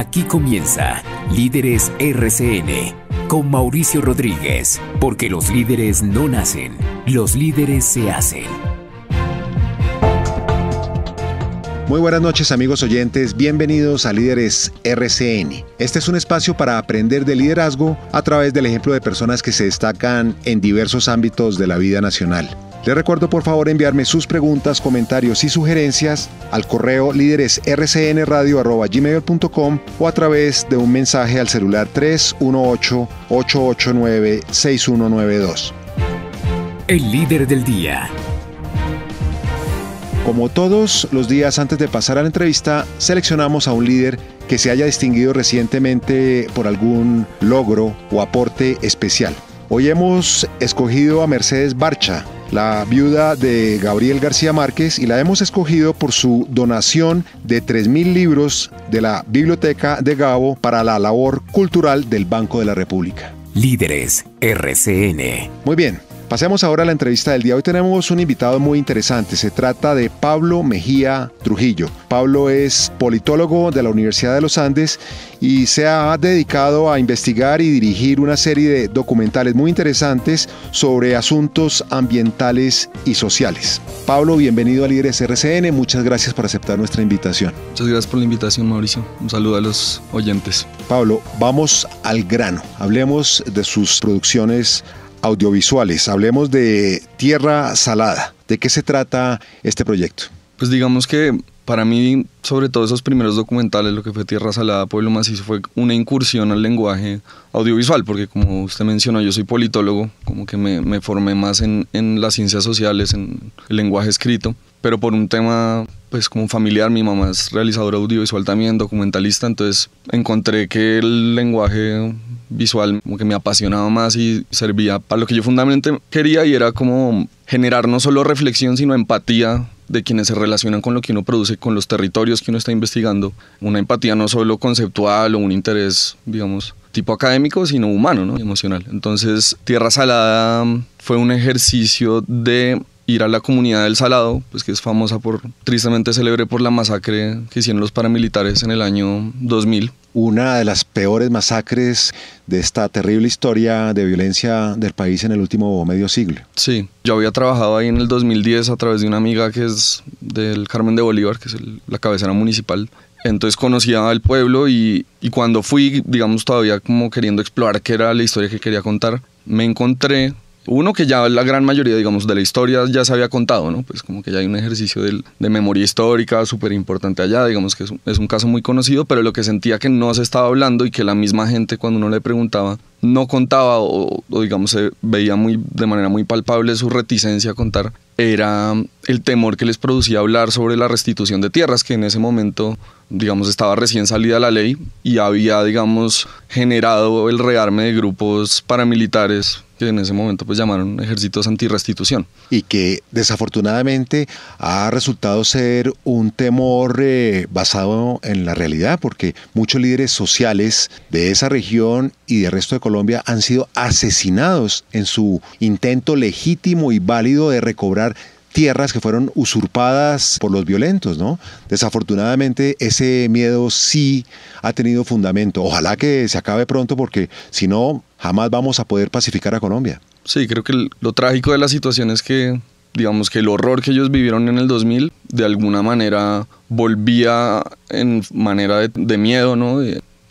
Aquí comienza Líderes RCN con Mauricio Rodríguez, porque los líderes no nacen, los líderes se hacen. Muy buenas noches, amigos oyentes, bienvenidos a Líderes RCN. Este es un espacio para aprender de liderazgo a través del ejemplo de personas que se destacan en diversos ámbitos de la vida nacional. Les recuerdo por favor enviarme sus preguntas, comentarios y sugerencias al correo líderesrcnradio@gmail.com o a través de un mensaje al celular 318-889-6192. El líder del día. Como todos los días antes de pasar a la entrevista, seleccionamos a un líder que se haya distinguido recientemente por algún logro o aporte especial. Hoy hemos escogido a Mercedes Barcha, la viuda de Gabriel García Márquez, y la hemos escogido por su donación de 3.000 libros de la Biblioteca de Gabo para la labor cultural del Banco de la República. Líderes RCN. Muy bien. Pasemos ahora a la entrevista del día. Hoy tenemos un invitado muy interesante. Se trata de Pablo Mejía Trujillo. Pablo es politólogo de la Universidad de los Andes y se ha dedicado a investigar y dirigir una serie de documentales muy interesantes sobre asuntos ambientales y sociales. Pablo, bienvenido a Líderes RCN. Muchas gracias por aceptar nuestra invitación. Muchas gracias por la invitación, Mauricio. Un saludo a los oyentes. Pablo, vamos al grano. Hablemos de sus producciones audiovisuales. Hablemos de Tierra Salada. ¿De qué se trata este proyecto? Pues digamos que para mí, sobre todo esos primeros documentales, lo que fue Tierra Salada, Pueblo Macizo, fue una incursión al lenguaje audiovisual, porque como usted mencionó, yo soy politólogo, como que me formé más en las ciencias sociales, en el lenguaje escrito, pero por un tema pues como familiar, mi mamá es realizadora audiovisual también, documentalista, entonces encontré que el lenguaje visual como que me apasionaba más y servía para lo que yo fundamentalmente quería, y era como generar no solo reflexión sino empatía de quienes se relacionan con lo que uno produce, con los territorios que uno está investigando, una empatía no solo conceptual o un interés, digamos, tipo académico, sino humano, ¿no? Emocional. Entonces, Tierra Salada fue un ejercicio de ir a la comunidad del Salado, pues que es famosa tristemente célebre por la masacre que hicieron los paramilitares en el año 2000. Una de las peores masacres de esta terrible historia de violencia del país en el último medio siglo. Sí, yo había trabajado ahí en el 2010 a través de una amiga que es del Carmen de Bolívar, que es la cabecera municipal. Entonces conocía al pueblo y cuando fui, digamos, todavía como queriendo explorar qué era la historia que quería contar, me encontré uno que ya la gran mayoría, digamos, de la historia ya se había contado, ¿no? Pues como que ya hay un ejercicio de memoria histórica súper importante allá, digamos que es un caso muy conocido, pero lo que sentía que no se estaba hablando y que la misma gente cuando uno le preguntaba no contaba o digamos se veía de manera muy palpable su reticencia a contar, era el temor que les producía hablar sobre la restitución de tierras, que en ese momento, digamos, estaba recién salida la ley y había, digamos, generado el rearme de grupos paramilitares que en ese momento pues llamaron ejércitos antirrestitución. Y que desafortunadamente ha resultado ser un temor basado en la realidad, porque muchos líderes sociales de esa región y del resto de Colombia han sido asesinados en su intento legítimo y válido de recobrar tierras que fueron usurpadas por los violentos, ¿no? Desafortunadamente ese miedo sí ha tenido fundamento. Ojalá que se acabe pronto, porque si no, jamás vamos a poder pacificar a Colombia. Sí, creo que lo trágico de la situación es que, digamos, que el horror que ellos vivieron en el 2000 de alguna manera volvía en manera de miedo, ¿no?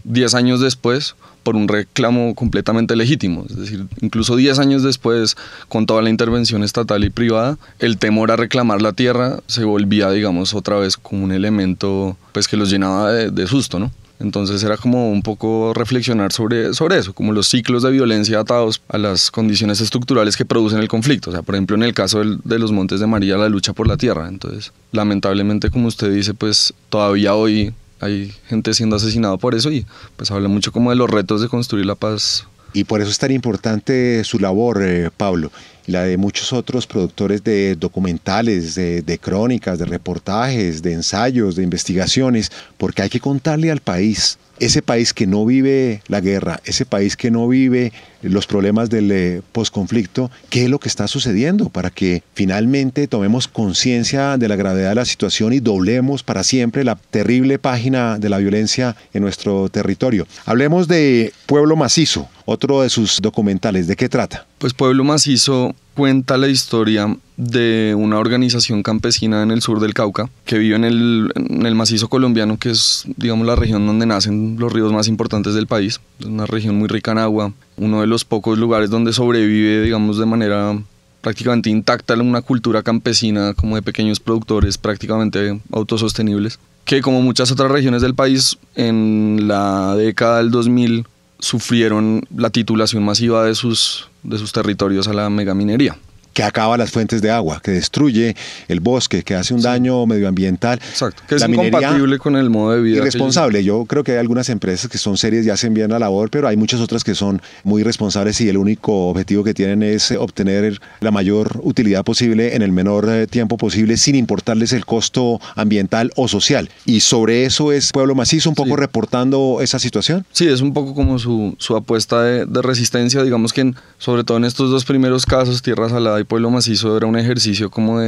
10 años después, por un reclamo completamente legítimo. Es decir, incluso 10 años después, con toda la intervención estatal y privada, el temor a reclamar la tierra se volvía, digamos, otra vez como un elemento pues, que los llenaba de susto, ¿no? Entonces era como un poco reflexionar sobre eso, como los ciclos de violencia atados a las condiciones estructurales que producen el conflicto. O sea, por ejemplo, en el caso de los Montes de María, la lucha por la tierra. Entonces, lamentablemente, como usted dice, pues todavía hoy hay gente siendo asesinada por eso, y pues habla mucho como de los retos de construir la paz. Y por eso es tan importante su labor, Pablo, y la de muchos otros productores de documentales, de crónicas, de reportajes, de ensayos, de investigaciones, porque hay que contarle al país, ese país que no vive la guerra, ese país que no vive los problemas del posconflicto, ¿qué es lo que está sucediendo para que finalmente tomemos conciencia de la gravedad de la situación y doblemos para siempre la terrible página de la violencia en nuestro territorio? Hablemos de Pueblo Macizo, otro de sus documentales. ¿De qué trata? Pues Pueblo Macizo cuenta la historia de una organización campesina en el sur del Cauca que vive en el macizo colombiano, que es, digamos, la región donde nacen los ríos más importantes del país. Es una región muy rica en agua, uno de los pocos lugares donde sobrevive, digamos, de manera prácticamente intacta una cultura campesina como de pequeños productores prácticamente autosostenibles, que como muchas otras regiones del país en la década del 2000 sufrieron la titulación masiva de sus territorios a la megaminería. Que acaba las fuentes de agua, que destruye el bosque, que hace un daño medioambiental. Exacto, que es incompatible con el modo de vida. Irresponsable. Yo creo que hay algunas empresas que son serias y hacen bien la labor, pero hay muchas otras que son muy irresponsables y el único objetivo que tienen es obtener la mayor utilidad posible en el menor tiempo posible, sin importarles el costo ambiental o social. Y sobre eso es Pueblo Macizo, un poco reportando esa situación. Sí, es un poco como su apuesta de resistencia. Digamos que sobre todo en estos dos primeros casos, Tierra Salada y Pueblo Macizo, era un ejercicio como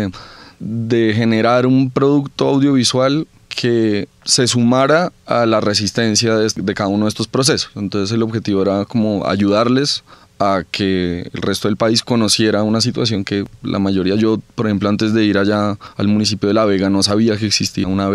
de generar un producto audiovisual que se sumara a la resistencia de cada uno de estos procesos. Entonces el objetivo era como ayudarles a que el resto del país conociera una situación que la mayoría, yo por ejemplo antes de ir allá al municipio de La Vega no sabía que existía una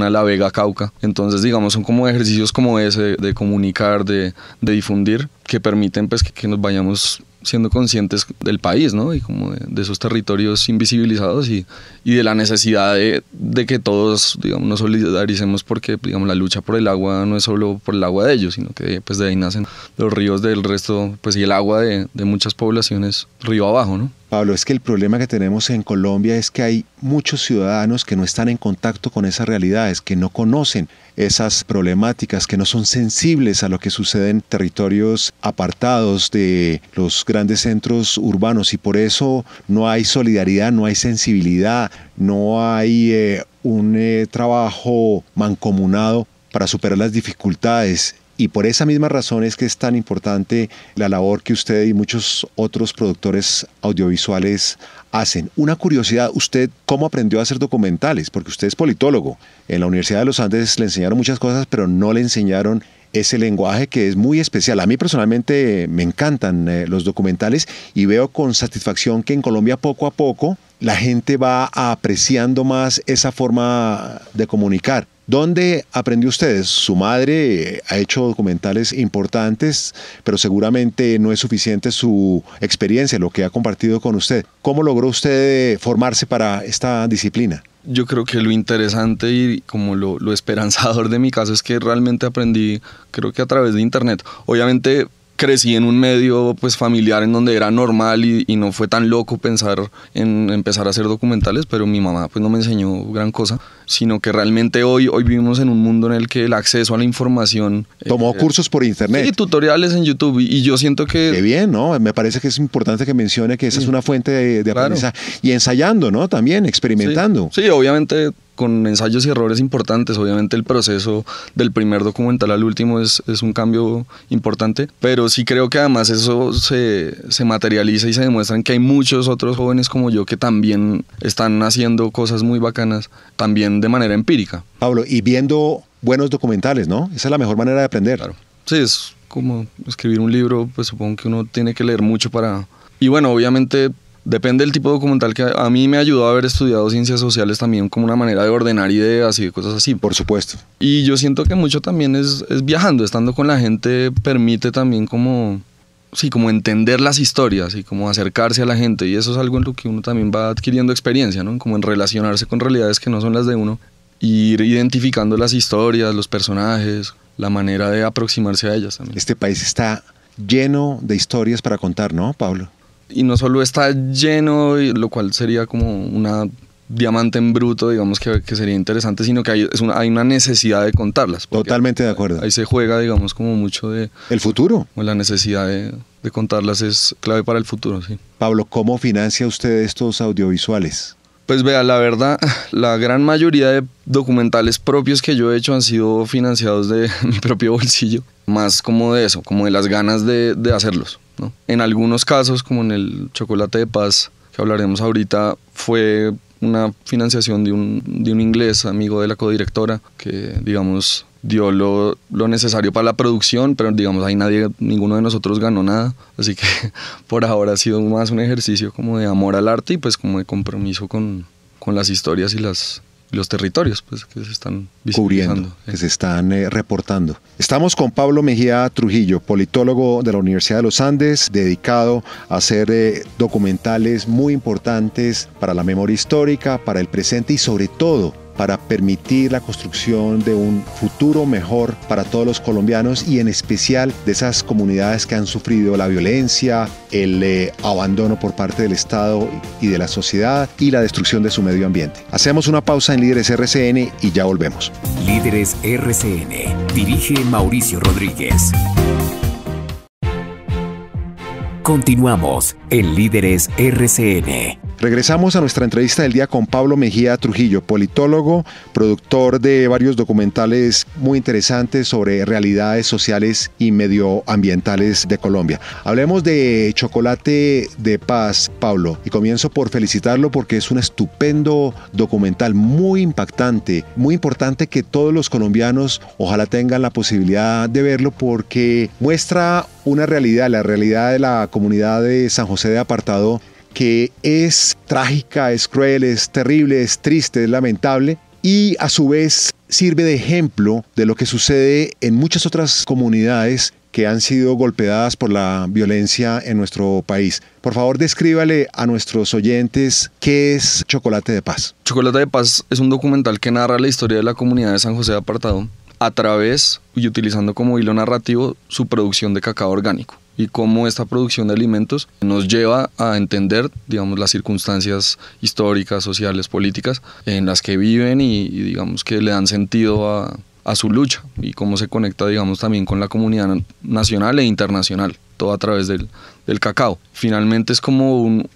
La Vega Cauca. Entonces digamos son como ejercicios como ese de comunicar, de difundir, que permiten pues que nos vayamos siendo conscientes del país, ¿no? Y como de esos territorios invisibilizados y de la necesidad de que todos, digamos, nos solidaricemos, porque, digamos, la lucha por el agua no es solo por el agua de ellos, sino que pues de ahí nacen los ríos del resto, pues y el agua de muchas poblaciones río abajo, ¿no? Pablo, es que el problema que tenemos en Colombia es que hay muchos ciudadanos que no están en contacto con esas realidades, que no conocen esas problemáticas, que no son sensibles a lo que sucede en territorios apartados de los grandes centros urbanos, y por eso no hay solidaridad, no hay sensibilidad, no hay un trabajo mancomunado para superar las dificultades. Y por esa misma razón es que es tan importante la labor que usted y muchos otros productores audiovisuales hacen. Una curiosidad, ¿usted cómo aprendió a hacer documentales? Porque usted es politólogo. En la Universidad de los Andes le enseñaron muchas cosas, pero no le enseñaron ese lenguaje que es muy especial. A mí personalmente me encantan los documentales y veo con satisfacción que en Colombia poco a poco la gente va apreciando más esa forma de comunicar. ¿Dónde aprendió usted? Su madre ha hecho documentales importantes, pero seguramente no es suficiente su experiencia, lo que ha compartido con usted. ¿Cómo logró usted formarse para esta disciplina? Yo creo que lo interesante y como lo esperanzador de mi caso es que realmente aprendí, creo que a través de internet. Obviamente crecí en un medio pues familiar en donde era normal y no fue tan loco pensar en empezar a hacer documentales, pero mi mamá pues no me enseñó gran cosa, sino que realmente hoy vivimos en un mundo en el que el acceso a la información... Tomó cursos por internet. Sí, tutoriales en YouTube y yo siento que... Qué bien, ¿no? Me parece que es importante que mencione que esa es una fuente de aprendizaje. Y ensayando, ¿no? También, experimentando. Sí, obviamente con ensayos y errores importantes. Obviamente el proceso del primer documental al último es un cambio importante, pero sí creo que además eso se materializa y se demuestra en que hay muchos otros jóvenes como yo que también están haciendo cosas muy bacanas, también de manera empírica. Pablo, y viendo buenos documentales, ¿no? Esa es la mejor manera de aprender. Claro. Sí, es como escribir un libro, pues supongo que uno tiene que leer mucho para... Y bueno, obviamente... Depende del tipo de documental que a mí me ayudó a haber estudiado ciencias sociales también como una manera de ordenar ideas y de cosas así. Por supuesto. Y yo siento que mucho también es viajando, estando con la gente permite también como entender las historias y como acercarse a la gente, y eso es algo en lo que uno también va adquiriendo experiencia, ¿no? Como en relacionarse con realidades que no son las de uno, y ir identificando las historias, los personajes, la manera de aproximarse a ellas también. Este país está lleno de historias para contar, ¿no, Pablo? Y no solo está lleno, lo cual sería como una diamante en bruto, digamos que sería interesante, sino que hay una necesidad de contarlas. Totalmente de acuerdo. Ahí se juega, digamos, como mucho de... El futuro. La necesidad de contarlas es clave para el futuro, sí. Pablo, ¿cómo financia usted estos audiovisuales? Pues vea, la verdad, la gran mayoría de documentales propios que yo he hecho han sido financiados de mi propio bolsillo, más como de eso, como de las ganas de hacerlos, ¿no? En algunos casos, como en el Chocolate de Paz, que hablaremos ahorita, fue una financiación de un inglés, amigo de la codirectora, que, digamos, dio lo necesario para la producción, pero digamos ahí ninguno de nosotros ganó nada, así que por ahora ha sido más un ejercicio como de amor al arte y pues como de compromiso con las historias y los territorios pues, que se están cubriendo, que se están reportando. Estamos con Pablo Mejía Trujillo, politólogo de la Universidad de los Andes, dedicado a hacer documentales muy importantes para la memoria histórica, para el presente y sobre todo para permitir la construcción de un futuro mejor para todos los colombianos y en especial de esas comunidades que han sufrido la violencia, el abandono por parte del Estado y de la sociedad y la destrucción de su medio ambiente. Hacemos una pausa en Líderes RCN y ya volvemos. Líderes RCN. Dirige Mauricio Rodríguez. Continuamos en Líderes RCN. Regresamos a nuestra entrevista del día con Pablo Mejía Trujillo, politólogo, productor de varios documentales muy interesantes sobre realidades sociales y medioambientales de Colombia. Hablemos de Chocolate de Paz, Pablo, y comienzo por felicitarlo porque es un estupendo documental muy impactante, muy importante que todos los colombianos ojalá tengan la posibilidad de verlo porque muestra una realidad, la realidad de la comunidad de San José de Apartadó, que es trágica, es cruel, es terrible, es triste, es lamentable y a su vez sirve de ejemplo de lo que sucede en muchas otras comunidades que han sido golpeadas por la violencia en nuestro país. Por favor, descríbale a nuestros oyentes qué es Chocolate de Paz. Chocolate de Paz es un documental que narra la historia de la comunidad de San José de Apartadó a través y utilizando como hilo narrativo su producción de cacao orgánico y cómo esta producción de alimentos nos lleva a entender, digamos, las circunstancias históricas, sociales, políticas en las que viven y digamos que le dan sentido a su lucha y cómo se conecta, digamos, también con la comunidad nacional e internacional, todo a través del cacao. Finalmente es como un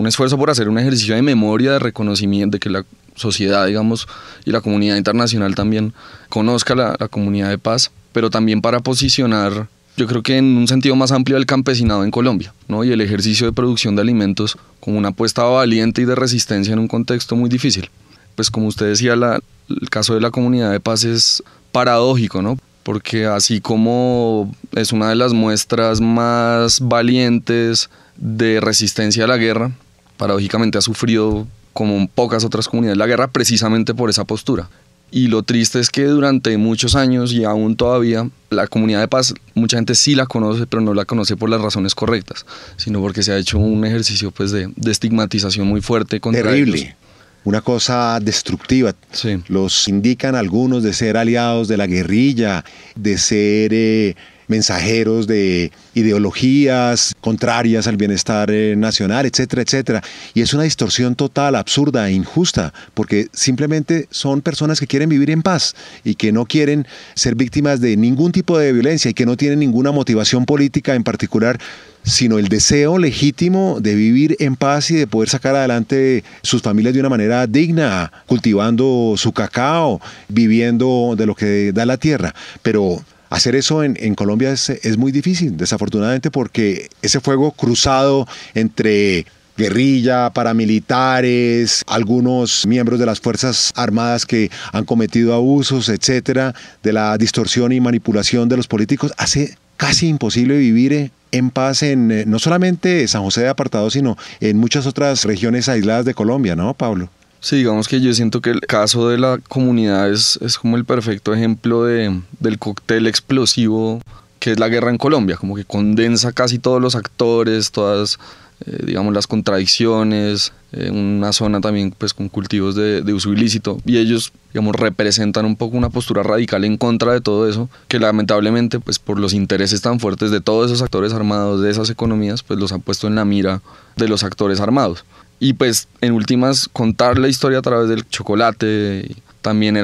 esfuerzo por hacer un ejercicio de memoria, de reconocimiento, de que la sociedad, digamos, y la comunidad internacional también conozca la comunidad de Paz, pero también para posicionar, yo creo que en un sentido más amplio, el campesinado en Colombia, ¿no? Y el ejercicio de producción de alimentos como una apuesta valiente y de resistencia en un contexto muy difícil. Pues como usted decía, el caso de la comunidad de Paz es paradójico, ¿no? Porque así como es una de las muestras más valientes de resistencia a la guerra, paradójicamente ha sufrido como pocas otras comunidades la guerra precisamente por esa postura. Y lo triste es que durante muchos años y aún todavía la comunidad de Paz, mucha gente sí la conoce, pero no la conoce por las razones correctas, sino porque se ha hecho un ejercicio pues de estigmatización muy fuerte contra terrible. ellos. Una cosa destructiva. Sí. Los indican algunos de ser aliados de la guerrilla, de ser mensajeros de ideologías contrarias al bienestar nacional, etcétera, etcétera. Y es una distorsión total, absurda e injusta, porque simplemente son personas que quieren vivir en paz y que no quieren ser víctimas de ningún tipo de violencia y que no tienen ninguna motivación política en particular, sino el deseo legítimo de vivir en paz y de poder sacar adelante sus familias de una manera digna, cultivando su cacao, viviendo de lo que da la tierra. Pero hacer eso en Colombia es muy difícil, desafortunadamente, porque ese fuego cruzado entre guerrilla, paramilitares, algunos miembros de las Fuerzas Armadas que han cometido abusos, etcétera, de la distorsión y manipulación de los políticos, hace casi imposible vivir en paz en no solamente San José de Apartadó, sino en muchas otras regiones aisladas de Colombia, ¿no, Pablo? Sí, digamos que yo siento que el caso de la comunidad es como el perfecto ejemplo del cóctel explosivo que es la guerra en Colombia, como que condensa casi todos los actores, todas, digamos, las contradicciones, una zona también pues con cultivos de uso ilícito, y ellos, digamos, representan un poco una postura radical en contra de todo eso, que lamentablemente pues por los intereses tan fuertes de todos esos actores armados, de esas economías, pues los han puesto en la mira de los actores armados. Y pues en últimas contar la historia a través del chocolate también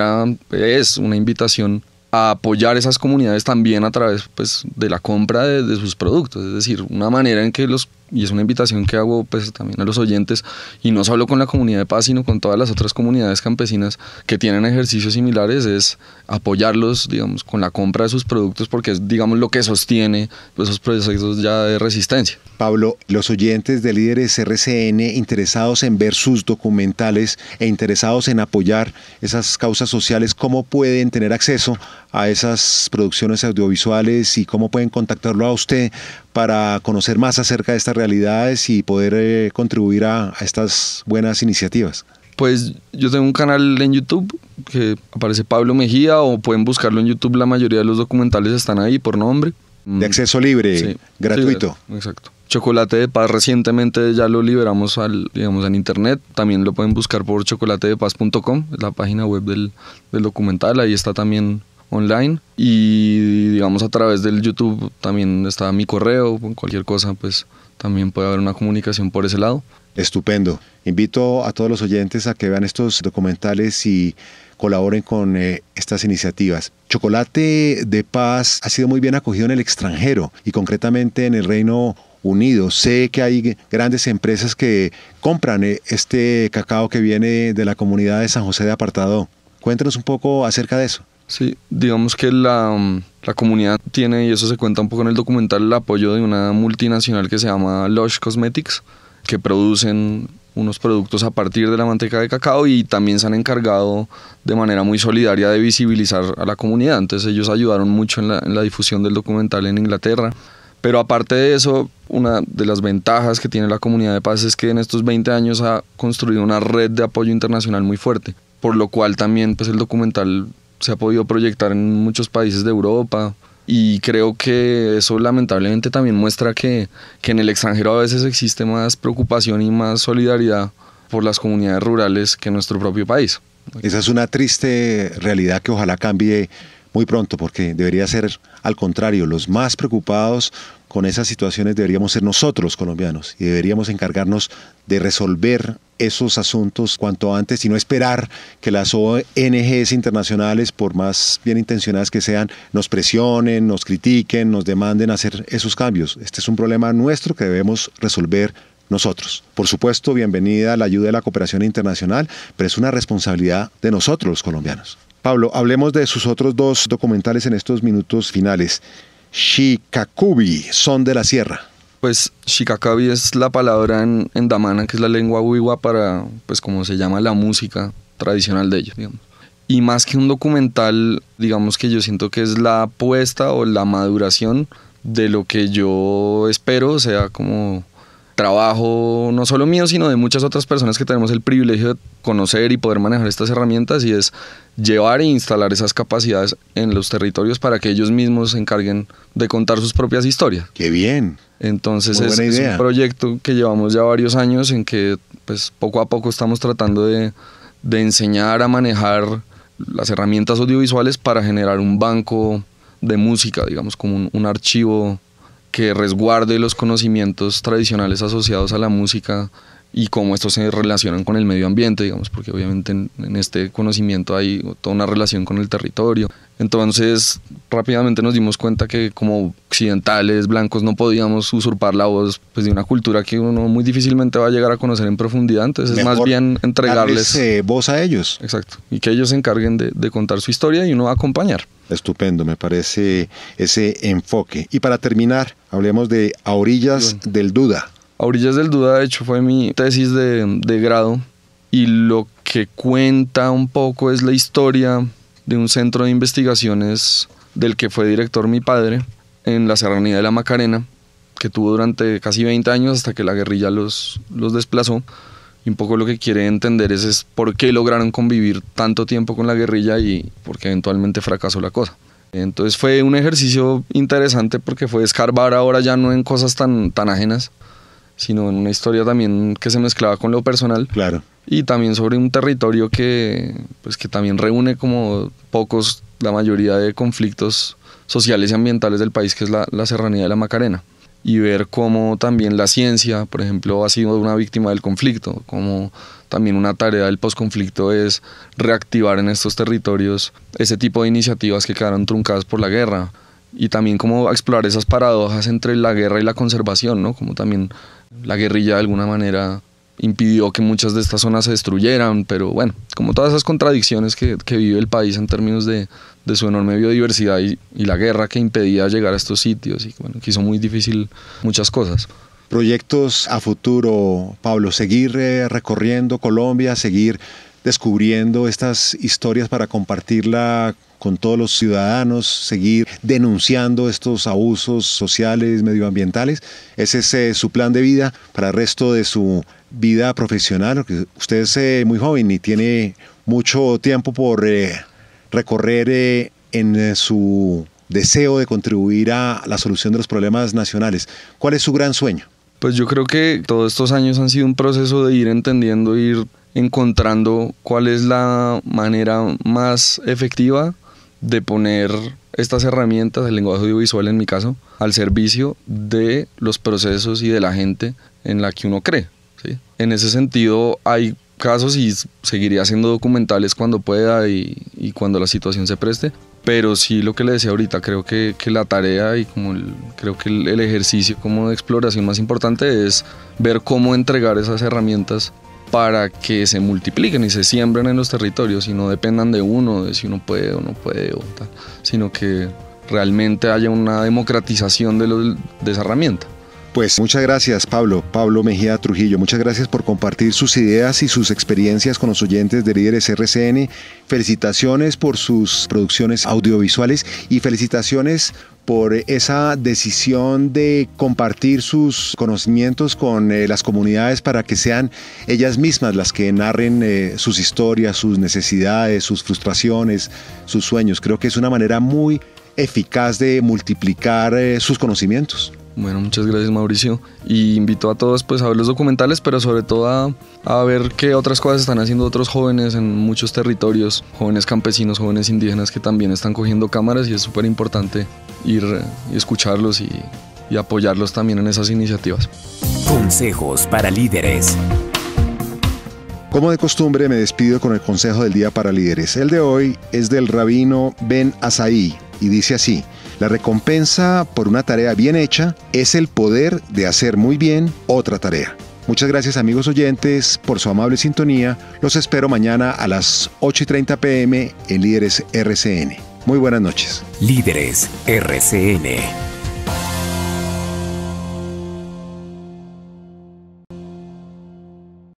es una invitación a apoyar esas comunidades también a través pues de la compra de sus productos, es decir, una manera en que los y es una invitación que hago pues también a los oyentes, y no solo con la comunidad de paz, sino con todas las otras comunidades campesinas que tienen ejercicios similares, es apoyarlos, digamos, con la compra de sus productos, porque es, digamos, lo que sostiene pues, esos procesos ya de resistencia. Pablo, los oyentes de Líderes RCN interesados en ver sus documentales e interesados en apoyar esas causas sociales, ¿cómo pueden tener acceso a esas producciones audiovisuales y cómo pueden contactarlo a usted para conocer más acerca de estas realidades y poder contribuir a estas buenas iniciativas? Pues yo tengo un canal en YouTube que aparece Pablo Mejía, o pueden buscarlo en YouTube, la mayoría de los documentales están ahí por nombre. De acceso libre, sí, gratuito. Sí, exacto. Chocolate de Paz recientemente ya lo liberamos digamos, en internet. También lo pueden buscar por chocolatedepaz.com, es la página web del documental, ahí está también online. Y digamos a través del YouTube también está mi correo, cualquier cosa pues también puede haber una comunicación por ese lado. Estupendo. Invito a todos los oyentes a que vean estos documentales y colaboren con estas iniciativas. Chocolate de Paz ha sido muy bien acogido en el extranjero y concretamente en el Reino Unido. Sé que hay grandes empresas que compran este cacao que viene de la comunidad de San José de Apartadó. Cuéntanos un poco acerca de eso. Sí, digamos que la comunidad tiene, y eso se cuenta un poco en el documental, el apoyo de una multinacional que se llama Lush Cosmetics, que producen unos productos a partir de la manteca de cacao, y también se han encargado de manera muy solidaria de visibilizar a la comunidad. Entonces ellos ayudaron mucho en la difusión del documental en Inglaterra. Pero aparte de eso, una de las ventajas que tiene la comunidad de paz es que en estos 20 años ha construido una red de apoyo internacional muy fuerte, por lo cual también pues, el documental se ha podido proyectar en muchos países de Europa, y creo que eso lamentablemente también muestra que en el extranjero a veces existe más preocupación y más solidaridad por las comunidades rurales que en nuestro propio país. Esa es una triste realidad que ojalá cambie muy pronto, porque debería ser al contrario. Los más preocupados con esas situaciones deberíamos ser nosotros, colombianos, y deberíamos encargarnos de resolver esos asuntos cuanto antes y no esperar que las ONGs internacionales, por más bien intencionadas que sean, nos presionen, nos critiquen, nos demanden hacer esos cambios. Este es un problema nuestro que debemos resolver nosotros. Por supuesto, bienvenida la ayuda de la cooperación internacional, pero es una responsabilidad de nosotros los colombianos. Pablo, hablemos de sus otros dos documentales en estos minutos finales. Xicacubi, Son de la Sierra. Pues Xicacabi es la palabra en damana, que es la lengua wiwa para, pues como se llama la música tradicional de ellos, digamos. Y más que un documental, digamos que yo siento que es la apuesta o la maduración de lo que yo espero, o sea, como trabajo no solo mío, sino de muchas otras personas que tenemos el privilegio de conocer y poder manejar estas herramientas, y es llevar e instalar esas capacidades en los territorios para que ellos mismos se encarguen de contar sus propias historias. ¡Qué bien! Entonces es un proyecto que llevamos ya varios años en que pues, poco a poco estamos tratando de enseñar a manejar las herramientas audiovisuales para generar un banco de música, digamos, como un archivo que resguarde los conocimientos tradicionales asociados a la música y cómo estos se relacionan con el medio ambiente, digamos, porque obviamente en este conocimiento hay toda una relación con el territorio. Entonces, rápidamente nos dimos cuenta que como occidentales, blancos, no podíamos usurpar la voz pues, de una cultura que uno muy difícilmente va a llegar a conocer en profundidad. Entonces, es más bien entregarles voz a ellos. Exacto, y que ellos se encarguen de contar su historia y uno va a acompañar. Estupendo, me parece ese enfoque. Y para terminar, hablemos de A Orillas del Duda. A Orillas del Duda, de hecho, fue mi tesis de grado, y lo que cuenta un poco es la historia de un centro de investigaciones del que fue director mi padre en la Serranía de la Macarena, que tuvo durante casi 20 años hasta que la guerrilla los desplazó. Y un poco lo que quiere entender es por qué lograron convivir tanto tiempo con la guerrilla y por qué eventualmente fracasó la cosa. Entonces fue un ejercicio interesante porque fue escarbar ahora ya no en cosas tan ajenas, sino en una historia también que se mezclaba con lo personal. Claro. Y también sobre un territorio que también reúne como pocos la mayoría de conflictos sociales y ambientales del país, que es la Serranía de la Macarena. Y ver cómo también la ciencia, por ejemplo, ha sido una víctima del conflicto, como también una tarea del posconflicto es reactivar en estos territorios ese tipo de iniciativas que quedaron truncadas por la guerra, y también como explorar esas paradojas entre la guerra y la conservación, ¿no? Como también la guerrilla de alguna manera impidió que muchas de estas zonas se destruyeran, pero bueno, como todas esas contradicciones que vive el país en términos de su enorme biodiversidad y la guerra que impedía llegar a estos sitios y bueno, que hizo muy difícil muchas cosas. Proyectos a futuro, Pablo, seguir recorriendo Colombia, seguir descubriendo estas historias para compartirla con todos los ciudadanos, seguir denunciando estos abusos sociales, medioambientales. Ese es su plan de vida para el resto de su vida profesional. Usted es muy joven y tiene mucho tiempo por recorrer en su deseo de contribuir a la solución de los problemas nacionales. ¿Cuál es su gran sueño? Pues yo creo que todos estos años han sido un proceso de ir entendiendo, ir encontrando cuál es la manera más efectiva de poner estas herramientas, el lenguaje audiovisual en mi caso, al servicio de los procesos y de la gente en la que uno cree, ¿sí? En ese sentido hay casos y seguiría haciendo documentales cuando pueda y cuando la situación se preste, pero sí lo que le decía ahorita, creo que la tarea y como creo que el ejercicio como de exploración más importante es ver cómo entregar esas herramientas para que se multipliquen y se siembren en los territorios y no dependan de uno, de si uno puede o no puede o tal, sino que realmente haya una democratización de esa herramienta. Pues muchas gracias, Pablo Mejía Trujillo. Muchas gracias por compartir sus ideas y sus experiencias con los oyentes de Líderes RCN. Felicitaciones por sus producciones audiovisuales y felicitaciones por esa decisión de compartir sus conocimientos con las comunidades para que sean ellas mismas las que narren sus historias, sus necesidades, sus frustraciones, sus sueños. Creo que es una manera muy eficaz de multiplicar sus conocimientos. Bueno, muchas gracias, Mauricio, y invito a todos pues a ver los documentales, pero sobre todo a ver qué otras cosas están haciendo otros jóvenes en muchos territorios, jóvenes campesinos, jóvenes indígenas que también están cogiendo cámaras y es súper importante ir y escucharlos y apoyarlos también en esas iniciativas. Consejos para líderes. Como de costumbre me despido con el consejo del día para líderes. El de hoy es del rabino Ben Asaí y dice así: la recompensa por una tarea bien hecha es el poder de hacer muy bien otra tarea. Muchas gracias, amigos oyentes, por su amable sintonía. Los espero mañana a las 8:30 p.m. en Líderes RCN. Muy buenas noches. Líderes RCN.